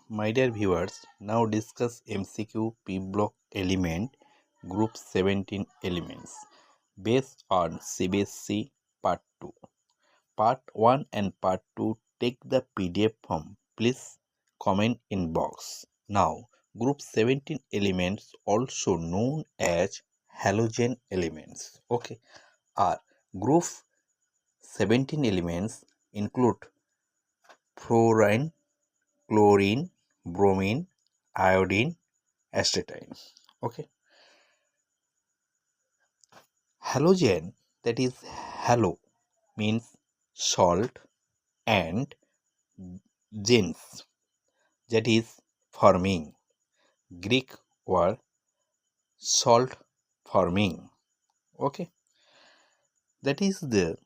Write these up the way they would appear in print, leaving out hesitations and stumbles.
My dear viewers, now discuss MCQ P block element group 17 elements based on CBSE part 2. Part 1 and part 2 take the PDF form. Please comment in box. Now, group 17 elements, also known as halogen elements, are group 17 elements include fluorine, chlorine, bromine, iodine, astatine. Halogen, that is halo means salt, and gens, that is forming, Greek word salt forming. That is the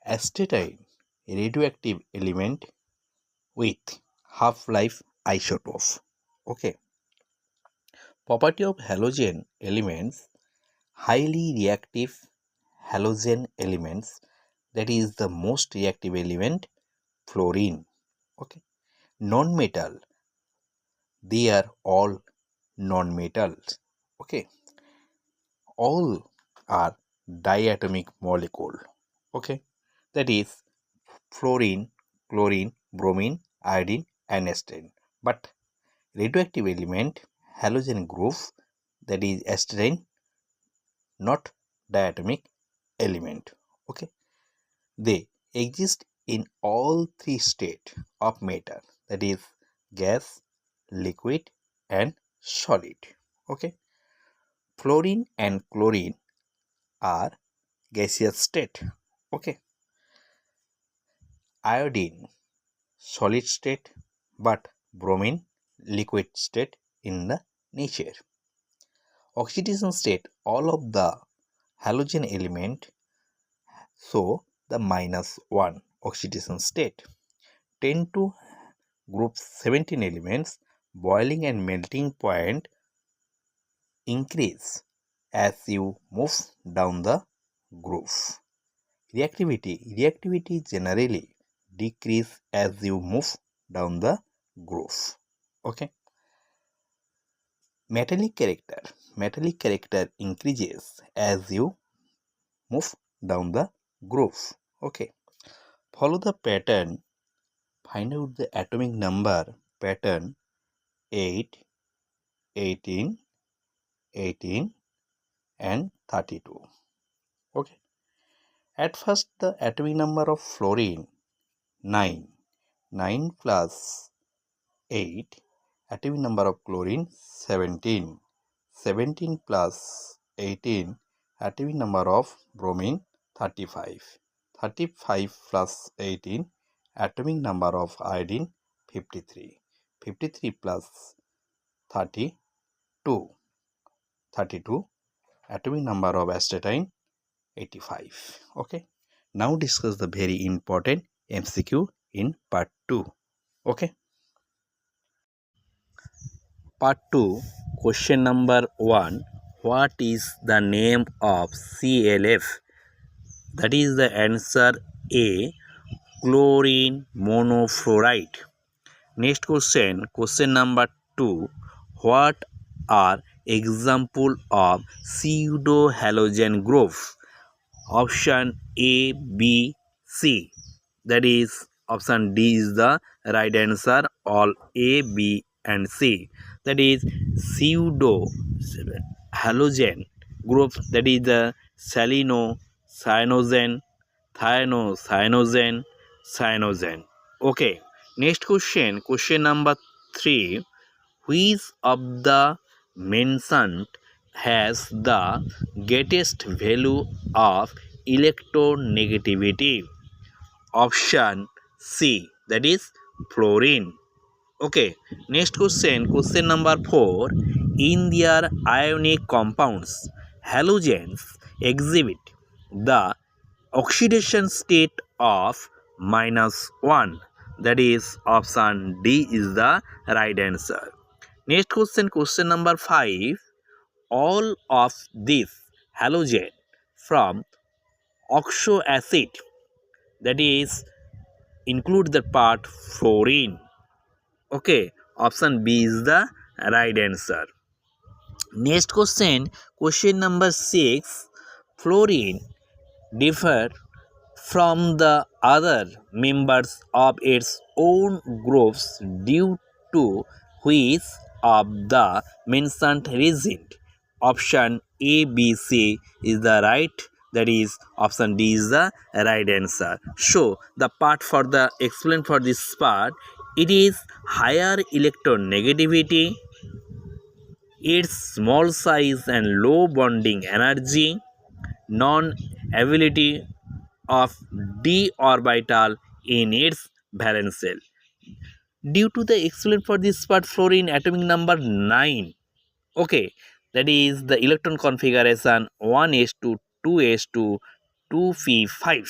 astatine, radioactive element with half-life isotope. Property of halogen elements: highly reactive halogen elements, that is the most reactive element, fluorine. Non-metal, they are all non-metals. All are diatomic molecule. That is fluorine, chlorine, bromine, iodine, and astatine. But radioactive element, halogen group, that is astatine, not diatomic element. They exist in all three states of matter, that is gas, liquid, and solid. Fluorine and chlorine are gaseous state. Iodine, solid state, but bromine, liquid state in the nature. Oxidation state, all of the halogen element show the -1 oxidation state. 10 to group 17 elements, boiling and melting point increase as you move down the group. Reactivity generally decrease as you move down the group. Metallic character increases as you move down the group. Follow the pattern. Find out the atomic number pattern: 8, 18, 18, and 32. At first, the atomic number of fluorine, 9. 9 plus 8. Atomic number of chlorine, 17. 17 plus 18. Atomic number of bromine, 35. 35 plus 18. Atomic number of iodine, 53. 53 plus 32. 32. Atomic number of astatine, 85. Now discuss the very important MCQ in part 2. Part 2, question number 1. What is the name of CLF? That is the answer A, chlorine monofluoride. Next question number 2. What are example of pseudo halogen group? Option A, B, C. That is option D is the right answer. All A, B, and C. That is pseudo halogen group. That is the seleno, cyanogen, cyanogen, cyanogen. Next question number 3. Which of the mentioned has the greatest value of electronegativity? Option C, that is fluorine. Next question number 4. In their ionic compounds, halogens exhibit the oxidation state of -1. That is option D is the right answer. Next question number 5. All of these halogen from oxoacid, that is include the part fluorine. Okay, option B is the right answer. Next question, question number 6. Fluorine differ from the other members of its own groups due to which of the mentioned reason? Option A, B, C is the right. That is, option D is the right answer. So the part for the explain for this part, it is higher electronegativity, its small size and low bonding energy, non-ability of d orbital in its valence shell. Due to the explain for this part, fluorine atomic number 9. Okay, that is the electron configuration 1s2 2s2 2p5.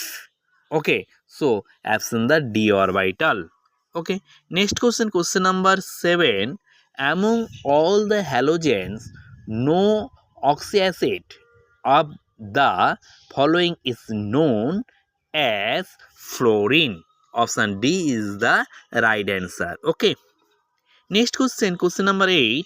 Okay, so option the d orbital. Okay, next question, question number 7. Among all the halogens, no oxyacid of the following is known as fluorine. Option D is the right answer. Okay, next question, question number 8.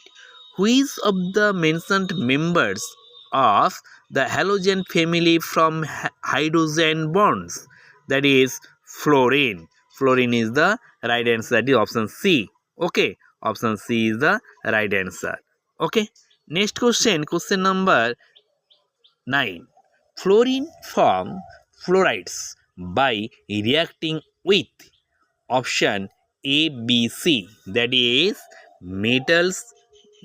Which of the mentioned members of the halogen family from hydrogen bonds? That is fluorine. Fluorine is the right answer. That is option C. Okay, option C is the right answer. Okay, next question, question number 9. Fluorine form fluorides by reacting with option A, B, C. That is metals,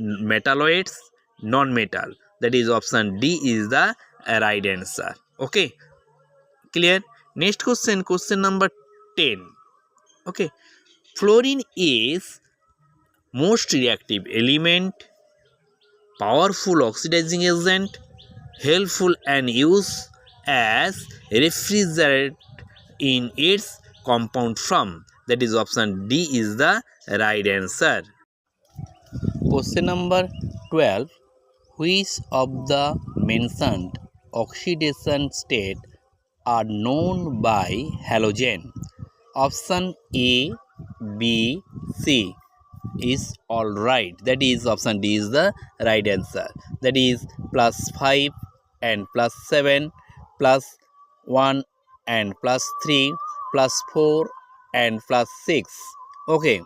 metalloids, non-metal. That is option D is the right answer. Okay, clear? Next question, question number 10. Okay, fluorine is most reactive element, powerful oxidizing agent, helpful and used as refrigerant in its compound form. That is option D is the right answer. Question number 12. Which of the mentioned oxidation state are known by halogen? Option A, B, C is all right. That is option D is the right answer. That is plus 5 and plus 7 plus 1 and plus 3 plus 4 and plus 6. Okay,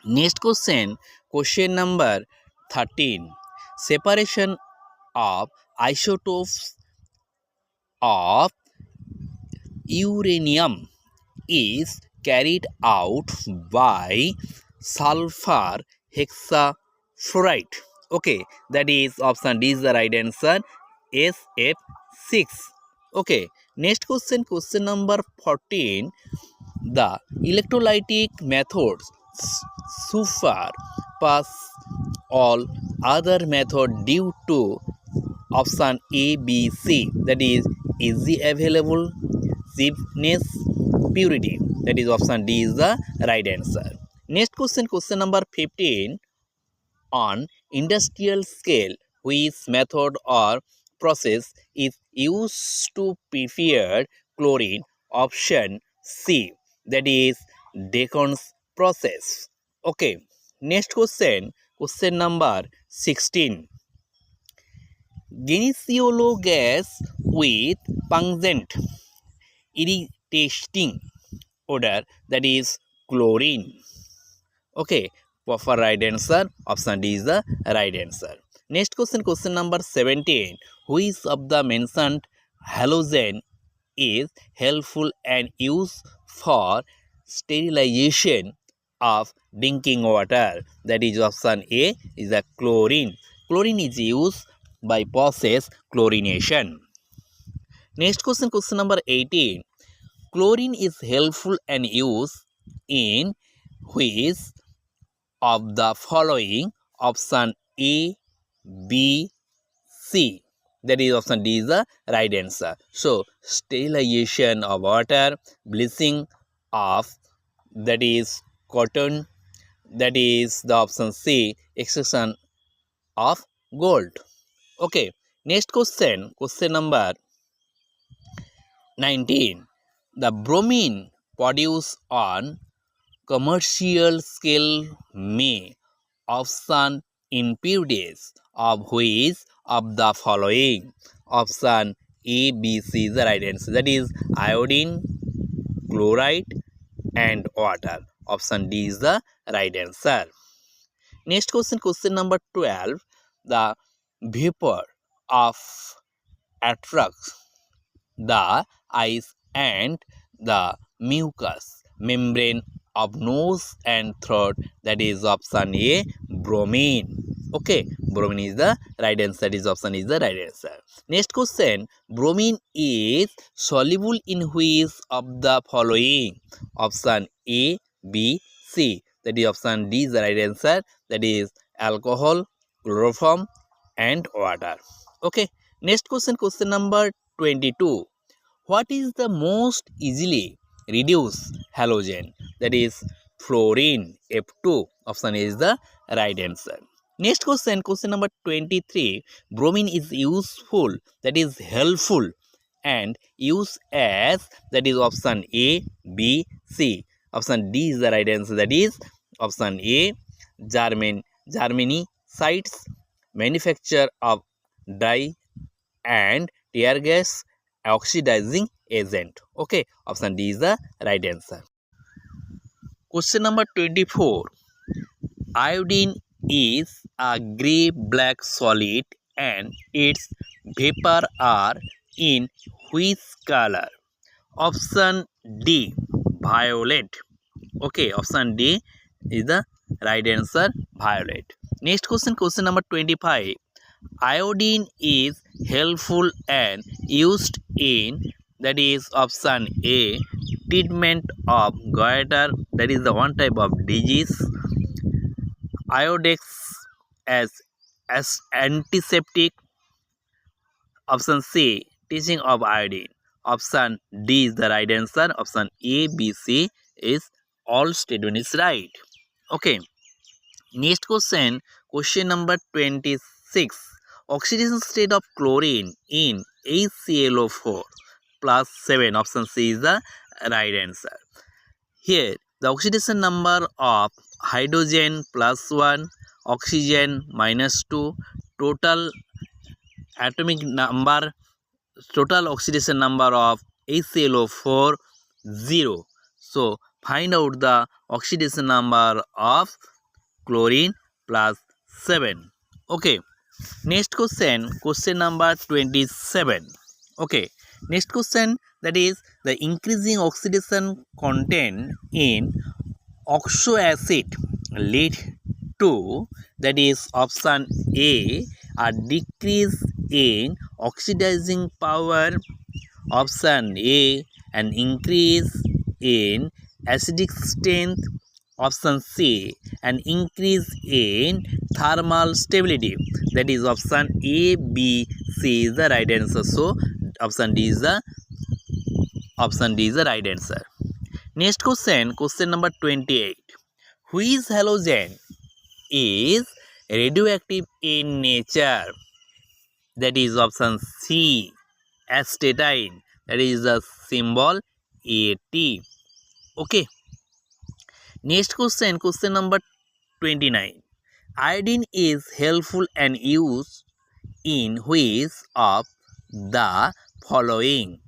next question, question number 13. Separation of isotopes of uranium is carried out by sulfur hexafluoride. Okay, that is option D is the right answer. SF6. Okay, next question, question number 14. The electrolytic methods surpass all other method due to option A, B, C. That is easy available, cheapness, purity. That is option D is the right answer. Next question, question number 15. On industrial scale, which method or process is used to prepare chlorine? Option C, that is Deacon's process. Okay, next question, question number 16. Genesiolo gas with pungent irritating odor, that is chlorine. Okay, for right answer, option D is the right answer. Next question, question number 17. Which of the mentioned halogen is helpful and used for sterilization of drinking water? That is option A is the chlorine. Chlorine is used by process chlorination. Next question, question number 18. Chlorine is helpful and used in which of the following? Option A, B, C. That is option D is the right answer. So sterilization of water, bleaching of, that is cotton, that is the option C, extraction of gold. Okay, next question, question number 19. The bromine produced on commercial scale may option impurities of which of the following? Option A, B, C is the right answer. That is iodine, chloride and water. Option D is the right answer. Next question, question number 12. The vapor of attracts the eyes and the mucous membrane of nose and throat. That is option A, bromine. Okay, bromine is the right answer. That is option is the right answer. Next question, bromine is soluble in which of the following? Option A, B, C. That is option D is the right answer. That is alcohol, chloroform and water. Okay, next question, question number 22. What is the most easily reduced halogen? That is fluorine, F2. Option A is the right answer. Next question, question number 23. Bromine is useful, that is helpful, and used as, that is option A, B, C. Option D is the right answer. That is option A, Germany sites manufacture of dye and tear gas oxidizing agent. Okay, option D is the right answer. Question number 24. Iodine is a grey black solid and its vapor are in which color? Option D, violet. Okay, option D is the right answer, violet. Next question, question number 25. Iodine is helpful and used in, that is option A, treatment of goiter, that is the one type of disease. Iodex as antiseptic. Option C, teaching of iodine. Option D is the right answer. Option A, B, C is all statement is right. Okay. Next question, question number 26. Oxidation state of chlorine in HClO4 plus 7. Option C is the right answer. Here, the oxidation number of hydrogen plus 1, oxygen minus 2, total atomic number, total oxidation number of HClO4 0. So, find out the oxidation number of chlorine plus 7. Okay, next question, question number 27. Okay, next question, that is the increasing oxidation content in oxo acid lead to, that is option A, a decrease in oxidizing power. Option A, an increase in acidic strength. Option C, an increase in thermal stability. That is option A, B, C is the right answer. So option D is the right answer. Next question, question number 28. Which halogen is radioactive in nature? That is option C, astatine. That is the symbol AT. Okay. Next question, question number 29. Iodine is helpful and used in which of the following?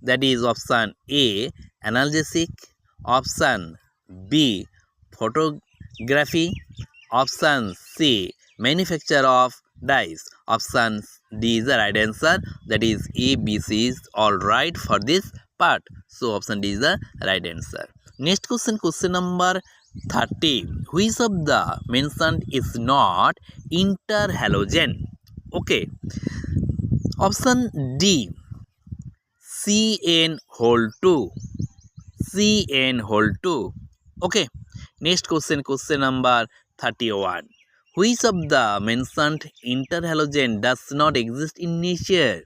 That is option A, analgesic. Option B, photography. Option C, manufacture of dyes. Option D is the right answer. That is A, B, C is all right for this part. So option D is the right answer. Next question, question number 30. Which of the mentioned is not interhalogen? Okay. Option D, CN whole 2. CN whole 2. Okay. Next question, question number 31. Which of the mentioned interhalogen does not exist in nature?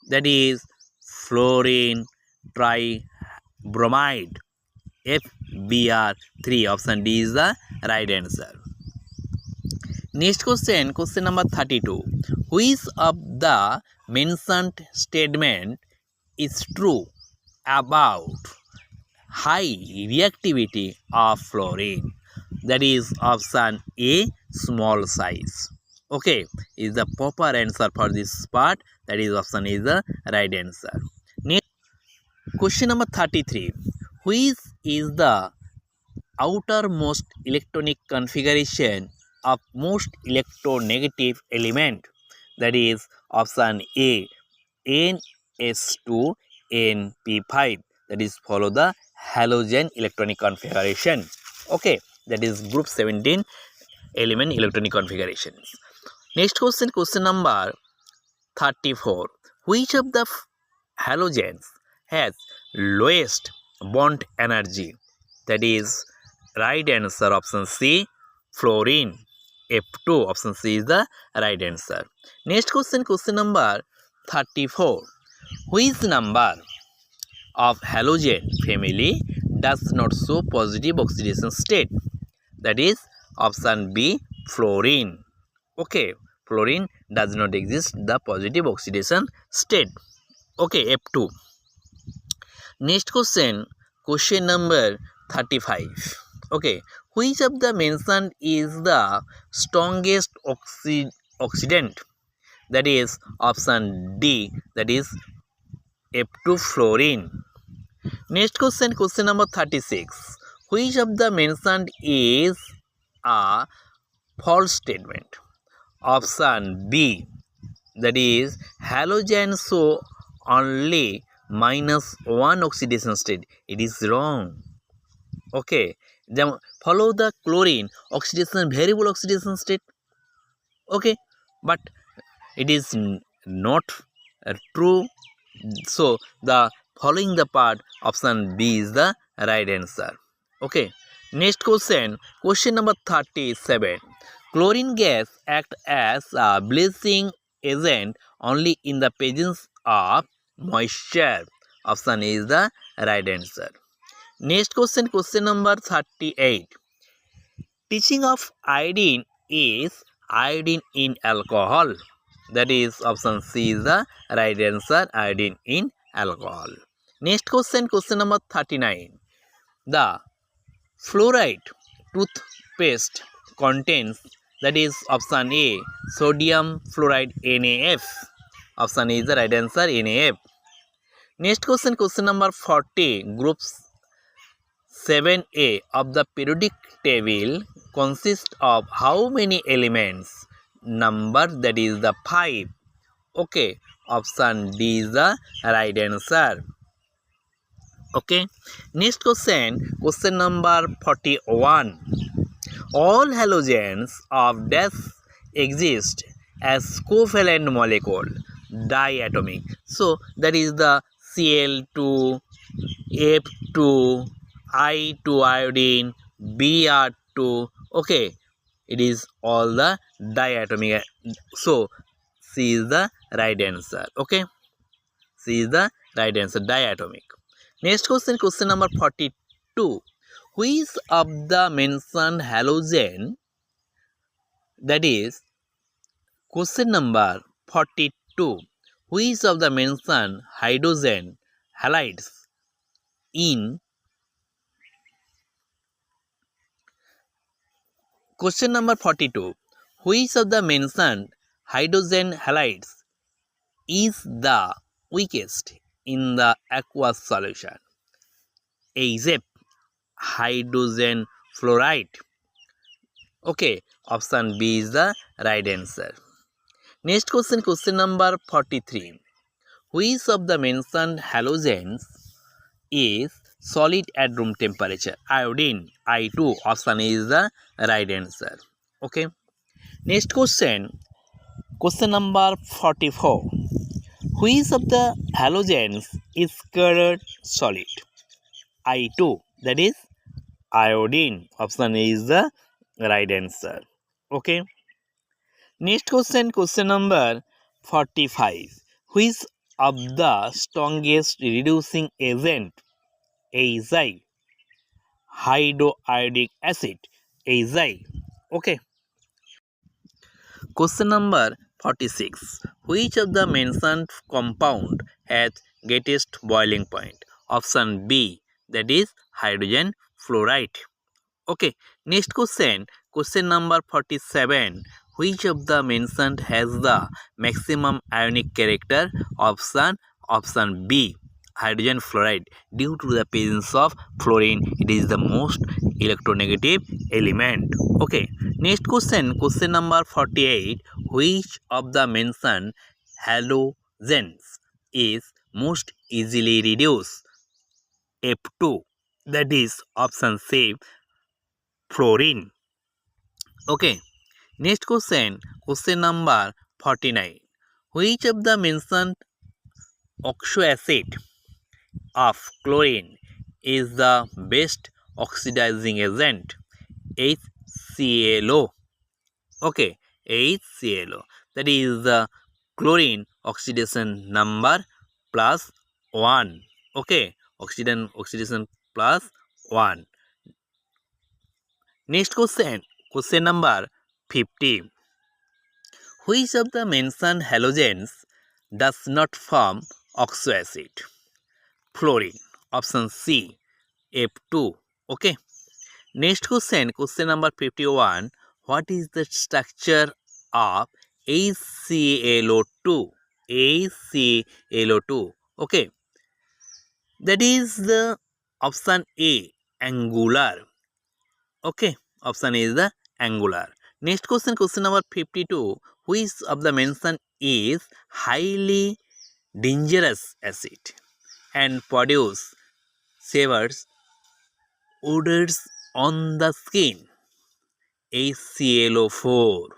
That is fluorine tribromide, FBr3. Option D is the right answer. Next question, question number 32. Which of the mentioned statement is true about high reactivity of fluorine. That is option A, small size. Okay, is the proper answer for this part. That is option A is the right answer. Next, question number 33. Which is the outermost electronic configuration of most electronegative element? That is option A, ns2 np5. That is follow the halogen electronic configuration. Okay, that is group 17 element electronic configurations. Next question, question number 34. Which of the halogens has lowest bond energy? That is right answer option C, fluorine. F2 option C is the right answer. Next question, question number 34. Which number of halogen family does not show positive oxidation state? That is option B, fluorine. Okay, fluorine does not exist the positive oxidation state. Okay, F2. Next question, question number 35. Okay, which of the mentioned is the strongest oxidant? That is option D, that is F2 fluorine. Next question, question number 36. Which of the mentioned is a false statement? Option B, that is halogen show only -1 oxidation state. It is wrong. Okay, then follow the chlorine oxidation variable oxidation state. Okay, but it is not true. So the following the part option B is the right answer. Okay, next question, question number 37. Chlorine gas act as a bleaching agent only in the presence of moisture. Option A is the right answer. Next question, question number 38. Teaching of iodine is iodine in alcohol. That is option C is the right answer, iodine in alcohol. Next question, question number 39. The fluoride toothpaste contains, that is option A, sodium fluoride NaF. Option A is the right answer, NaF. Next question, question number 40. Groups 7A of the periodic table consists of how many elements? Number, that is the 5. Okay, option D is the right answer. Okay, next question, question number 41. All halogens of dash exist as covalent molecule, diatomic. So that is the Cl2, F2, I2 iodine, Br2. Okay, it is all the diatomic. So C is the right answer. Okay, C is the right answer, diatomic. Next question, question number 42. Which of the mentioned halogen, that is question number 42. Which of the mentioned hydrogen halides in question number 42. Which of the mentioned hydrogen halides is the weakest in the aqueous solution? Except hydrogen fluoride. Okay, option B is the right answer. Next question, question number 43. Which of the mentioned halogens is solid at room temperature? Iodine, I2. Option A is the right answer. Okay. Next question, question number 44. Which of the halogens is colored solid? I2, that is iodine. Option A is the right answer. Okay. Next question, question number 45. Which of the strongest reducing agent? AZI, hydroiodic acid, AZI. Okay. Question number 46. Which of the mentioned compound has greatest boiling point? Option B, that is hydrogen fluoride. Okay, next question. Question number 47. Which of the mentioned has the maximum ionic character? Option B. Hydrogen fluoride. Due to the presence of fluorine, it is the most electronegative element. Okay, next question. Question number 48. Which of the mentioned halogens is most easily reduced? F2. That is option C. Fluorine. Okay, next question. Question number 49. Which of the mentioned oxoacid of chlorine is the best oxidizing agent? HClO. Okay, HClO. That is the chlorine oxidation number plus 1. Okay, oxidation plus 1. Next question. Question number 50. Which of the mentioned halogens does not form oxoacid? Fluorine. Option C. F2. Okay. Next question. Question number 51. What is the structure of HClO2? HClO2. Okay. That is the option A. Angular. Okay. Option A is the angular. Next question. Question number 52. Which of the mentioned is highly dangerous acid and produce severe odors on the skin? HClO4.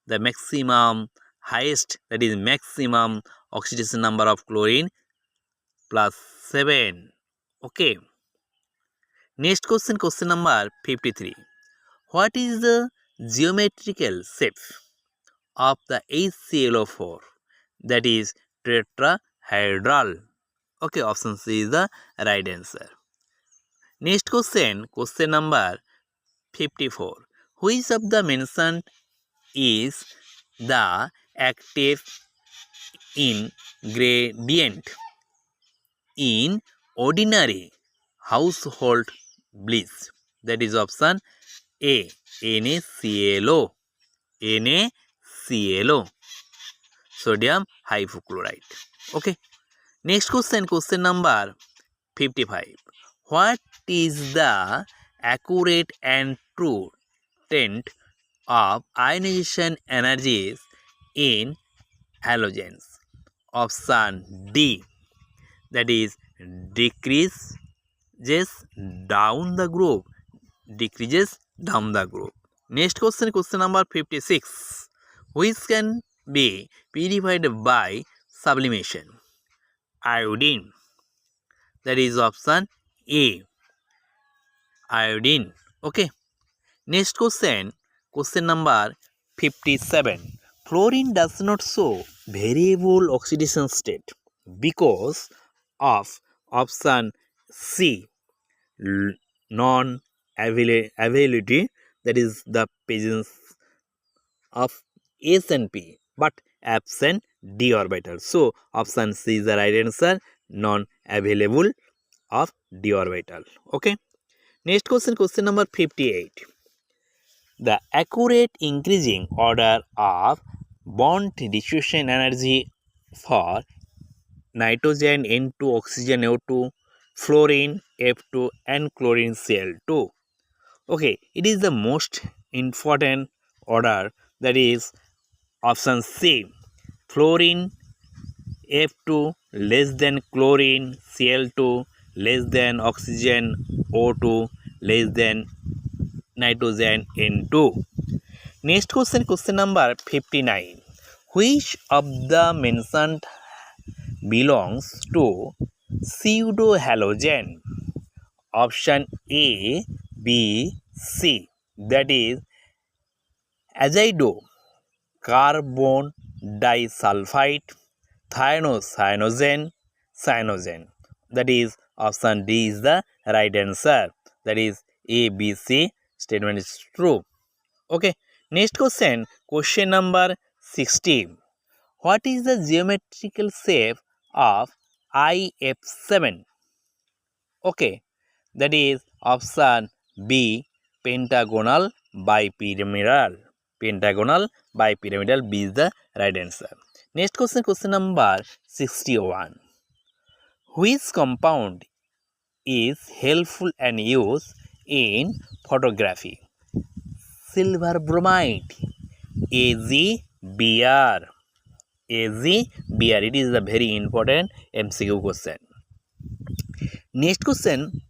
The maximum oxidation number of chlorine plus 7. Okay. Next question. Question number 53. What is the geometrical shape of the HClO4? That is tetrahedral. Okay, option C is the right answer. Next question. Question number 54. Which of the mentioned is the active ingredient in ordinary household bleach? That is option A. NaClO. NaClO. Sodium hypochlorite. Okay. Next question. Question number 55. What is the accurate and true trend of ionization energies in halogens? Option D. That is decreases down the group. Decreases down the group. Next question. Question number 56. Which can be purified by sublimation? Iodine. That is option A. Iodine. Okay. Next question. Question number 57. Fluorine does not show variable oxidation state because of option C. Non-availability. That is the presence of S and P but absent d orbital. So option C is the right answer. Non-available of d orbital. Okay. Next question. Question number 58. The accurate increasing order of bond dissociation energy for nitrogen N2, oxygen O2, fluorine F2 and chlorine Cl2. Okay, it is the most important order, that is option C. Fluorine F2 less than chlorine Cl2 less than oxygen O2 less than nitrogen N2. Next question. Question number 59. Which of the mentioned belongs to pseudohalogen? Option A, B, C. That is azido, carbon disulfide, cyanogen. That is option D is the right answer. That is A, B, C statement is true. Okay. Next question. Question number 60. What is the geometrical shape of IF7? Okay. That is option B, pentagonal bipyramidal. Pentagonal bipyramidal B is the right answer. Next question, question number 61. Which compound is helpful and used in photography? Silver bromide, AgBr. AgBr. It is a very important MCQ question. Next question,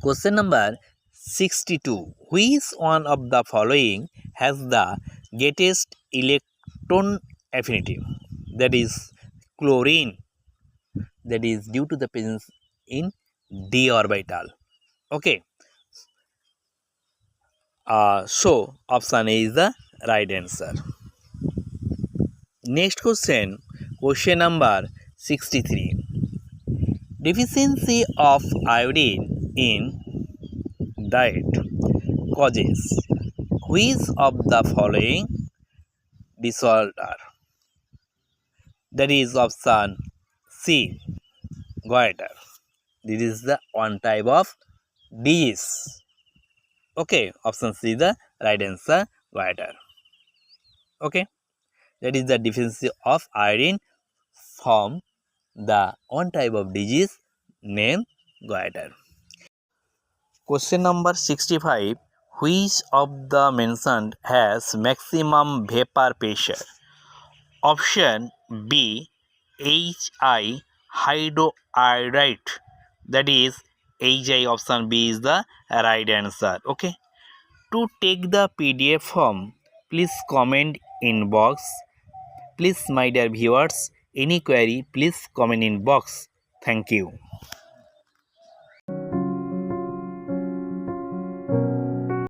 question number 62. Which one of the following has the greatest electron affinity? That is chlorine. That is due to the presence in d orbital. Okay. So option A is the right answer. Next question, question number 63. Deficiency of iodine in diet causes which of the following disorder? That is option C, goiter. This is the one type of disease. Okay, option C is the right answer, goiter. Okay, that is the deficiency of iodine from the one type of disease named goiter. Question number 65. Which of the mentioned has maximum vapor pressure? Option B, HI hydroiodide. That is HI, option B is the right answer. Okay. To take the PDF form, please comment in box. Please, my dear viewers, any query, please comment in box. Thank you.